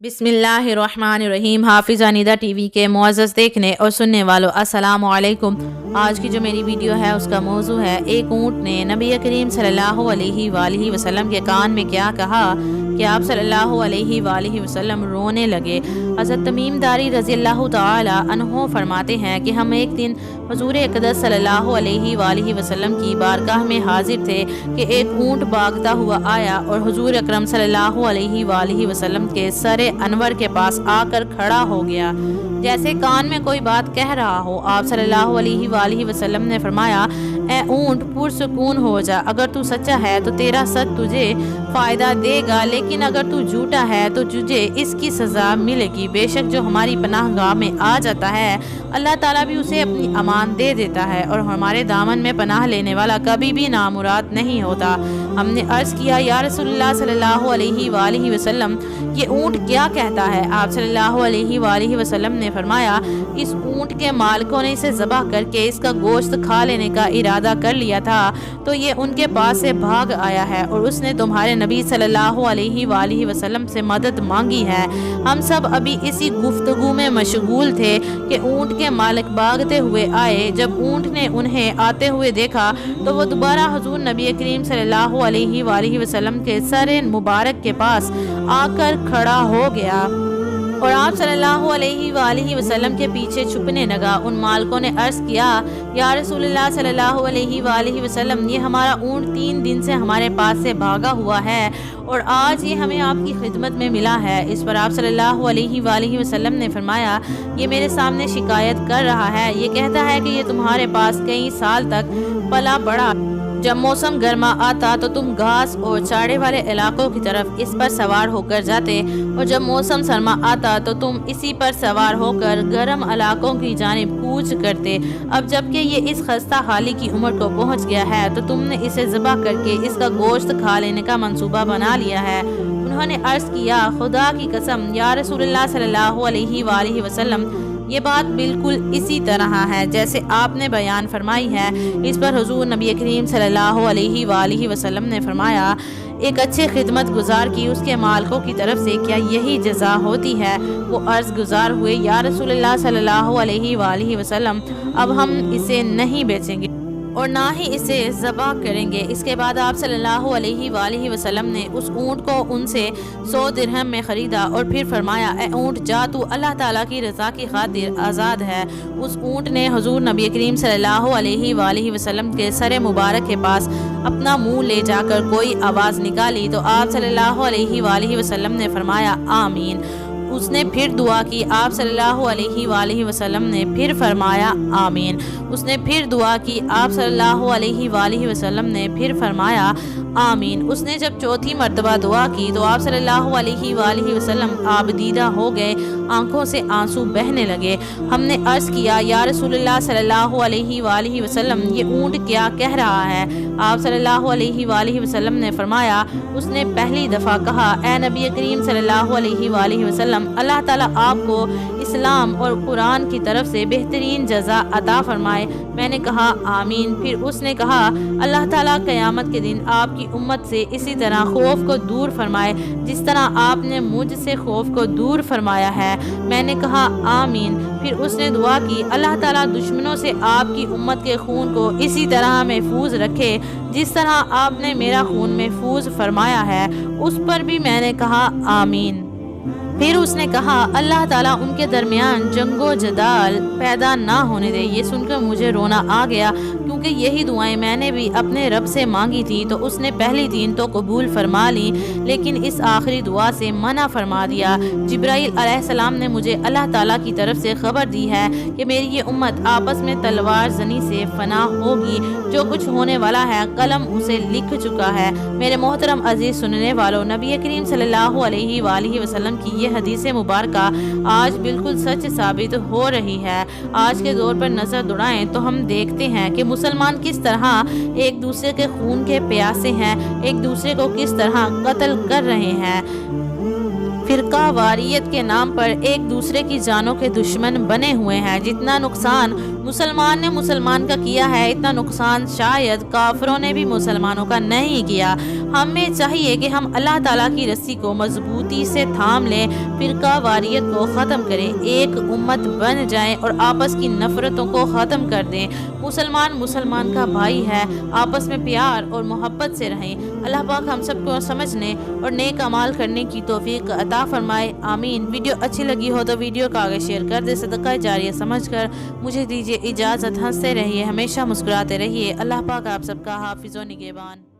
बिस्मिल्लाहिर्रहमानिर्रहीम। हाफिज़ा निदा टीवी के मुअज़्ज़ज़ देखने और सुनने वालों, अस्सलामु अलैकुम। आज की जो मेरी वीडियो है उसका मौजू है, एक ऊँट ने नबी करीम सल्लल्लाहु अलैहि वसल्लम के कान में क्या कहा कि आप सल्लल्लाहु अलैहि वसल्लम रोने लगे। हज़रत तमीम दारी रज़ी अल्लाह तआला अन्हु फरमाते हैं कि हम एक दिन हुज़ूर अक़दस सल्लल्लाहु अलैहि वसल्लम की बारगाह में हाजिर थे कि एक ऊँट भागता हुआ आया और हुज़ूर अकरम सल्लल्लाहु अलैहि वसल्लम के सरे अनवर के पास आकर खड़ा हो गया, जैसे कान में कोई बात कह रहा हो। आप सल्लल्लाहु अलैहि वसल्लम ने फरमाया, ए ऊँट पुरसुकून हो जा, अगर तू सच्चा है तो तेरा सच तुझे फ़ायदा देगा, लेकिन अगर तू झूठा है तो तुझे इसकी सज़ा मिलेगी। बेशक जो हमारी पनाहगाह में आ जाता है, अल्लाह ताला भी उसे अपनी अमान दे देता है, और हमारे दामन में पनाह लेने वाला कभी भी नामुराद नहीं होता। हमने अर्ज़ किया, या रसूलुल्लाह सल्लल्लाहु अलैहि वसल्लम, ये ऊँट क्या कहता है? आप सल्लल्लाहु अलैहि वसल्लम ने फरमाया, इस ऊँट के मालिकों ने इसे ज़बह करके इसका गोश्त खा लेने का इरादा कर लिया था, तो ये उनके पास से भाग आया है और उसने तुम्हारे नबी सल्लल्लाहु अलैहि वसल्लम से मदद मांगी है। हम सब अभी इसी गुफ्तगू में मशगूल थे कि ऊँट के मालिक भागते हुए आए। जब ऊँट ने उन्हें आते हुए देखा तो वो दोबारा हुज़ूर नबी करीम सल्लल्लाहु अलैहि वसल्लम के सर मुबारक के पास आकर खड़ा हो गया और आप सल्लल्लाहु अलैहि वसल्लम के पीछे छुपने लगा। उन मालिकों ने अर्ज़ किया, या रसूलुल्लाह सल्लल्लाहु अलैहि वसल्लम, ये हमारा ऊँट 3 दिन से हमारे पास से भागा हुआ है और आज ये हमें आपकी खिदमत में मिला है। इस पर आप सल्लल्लाहु अलैहि वसल्लम ने फरमाया, ये मेरे सामने शिकायत कर रहा है, ये कहता है कि ये तुम्हारे पास कई साल तक पला बढ़ा। जब मौसम गर्मा आता तो तुम घास और चारे वाले इलाकों की तरफ इस पर सवार होकर जाते, और जब मौसम सरमा आता तो तुम इसी पर सवार होकर गर्म इलाकों की जानिब कूच करते। अब जबकि ये इस खस्ता हाली की उम्र को पहुंच गया है तो तुमने इसे ज़बह करके इसका गोश्त खा लेने का मंसूबा बना लिया है। उन्होंने अर्ज़ किया, खुदा की कसम या रसूलुल्लाह सल्लल्लाहु अलैहि वसल्लम, ये बात बिल्कुल इसी तरह है जैसे आपने बयान फरमाई है। इस पर हुज़ूर नबी करीम सल्लल्लाहु अलैहि वसल्लम ने फरमाया, एक अच्छे खिदमत गुजार की उसके मालिकों की तरफ से क्या यही जज़ा होती है? वो अर्ज़ गुजार हुए, या रसूलुल्लाह सल्लल्लाहु अलैहि वसल्लम, अब हम इसे नहीं बेचेंगे और ना ही इसे ज़बह करेंगे। इसके बाद आप सल्लल्लाहु अलैहि वसल्लम ने उस ऊँट को उनसे 100 दिरहम में ख़रीदा और फिर फरमाया, ए ऊँट जा, तू अल्लाह ताला की रज़ा की खातिर आज़ाद है। उस ऊँट ने हुज़ूर नबी करीम सल्लल्लाहु अलैहि वसल्लम के सर मुबारक के पास अपना मुँह ले जाकर कोई आवाज़ निकाली तो आप सल्लल्लाहु अलैहि वसल्लम ने फरमाया, आमीन। उसने फिर दुआ की, आप सल्लल्लाहु अलैहि वसल्लम ने फिर फरमाया, आमीन। उसने फिर दुआ की, आप सल्लल्लाहु अलैहि वसल्लम ने फिर फरमाया, आमीन। उसने जब चौथी मर्तबा दुआ की तो आप सल्लल्लाहु अलैहि वसल्लम आबदीदा हो गए, आंखों से आंसू बहने लगे। हमने अर्ज़ किया, या रसूलुल्लाह सल्लल्लाहु अलैहि वसल्लम, ये ऊँट क्या कह रहा है? आप सल्लल्लाहु अलैहि वसल्लम ने फरमाया, उसने पहली दफ़ा कहा, ए नबी करीम सल्लल्लाहु अलैहि वसल्लम, अल्लाह ताला आपको इस्लाम और कुरान की तरफ से बेहतरीन जज़ा अता फरमाए। मैंने कहा, आमीन। फिर उसने कहा, अल्लाह ताला क़यामत के दिन आपकी उम्मत से इसी तरह खौफ को दूर फरमाए जिस तरह आपने मुझसे खौफ को दूर फरमाया है। मैंने कहा, आमीन। फिर उसने दुआ की, अल्लाह ताला दुश्मनों से आपकी उम्मत के खून को इसी तरह महफूज रखे जिस तरह आपने मेरा खून महफूज फरमाया है। उस पर भी मैंने कहा, आमीन। फिर उसने कहा, अल्लाह ताला उनके दरमियान जंगो जदाल पैदा ना होने दे। ये सुनकर मुझे रोना आ गया, क्योंकि यही दुआएं मैंने भी अपने रब से मांगी थी, तो उसने पहली 3 तो कबूल फरमा ली, लेकिन इस आखिरी दुआ से मना फरमा दिया। जिब्राइल अलैहिस्सलाम ने मुझे अल्लाह ताला की तरफ से खबर दी है कि मेरी ये उम्मत आपस में तलवार जनी से फना होगी। जो कुछ होने वाला है कलम उसे लिख चुका है। मेरे मोहतरम अजीज सुनने वालों, नबी करीम सल्लल्लाहु अलैहि वसल्लम की ये हदीस मुबारका आज बिल्कुल सच साबित हो रही है। आज के दौर पर नज़र दौड़ाएं तो हम देखते हैं कि मुसलमान किस तरह एक दूसरे के खून के प्यासे हैं, एक दूसरे को किस तरह कत्ल कर रहे हैं। फ़िरका वारियत के नाम पर एक दूसरे की जानों के दुश्मन बने हुए हैं। जितना नुकसान मुसलमान ने मुसलमान का किया है, इतना नुकसान शायद काफिरों ने भी मुसलमानों का नहीं किया। ہمیں چاہیے کہ ہم اللہ تعالیٰ کی رسی کو مضبوطی سے تھام لیں، فرقہ واریت کو ختم کریں، ایک امت بن جائیں اور آپس کی نفرتوں کو ختم کر دیں۔ مسلمان کا بھائی ہے، آپس میں پیار اور محبت سے رہیں۔ اللہ پاک ہم سب کو سمجھنے اور نیک اعمال کرنے کی توفیق عطا فرمائے، آمین۔ ویڈیو اچھی لگی ہو تو ویڈیو کو آگے شیئر کر دے، صدقہ جاریہ سمجھ کر۔ مجھے دیجیے اجازت، ہنستے رہیے، ہمیشہ مسکراتے رہیے۔ اللہ پاک آپ سب کا حافظ و نگہبان۔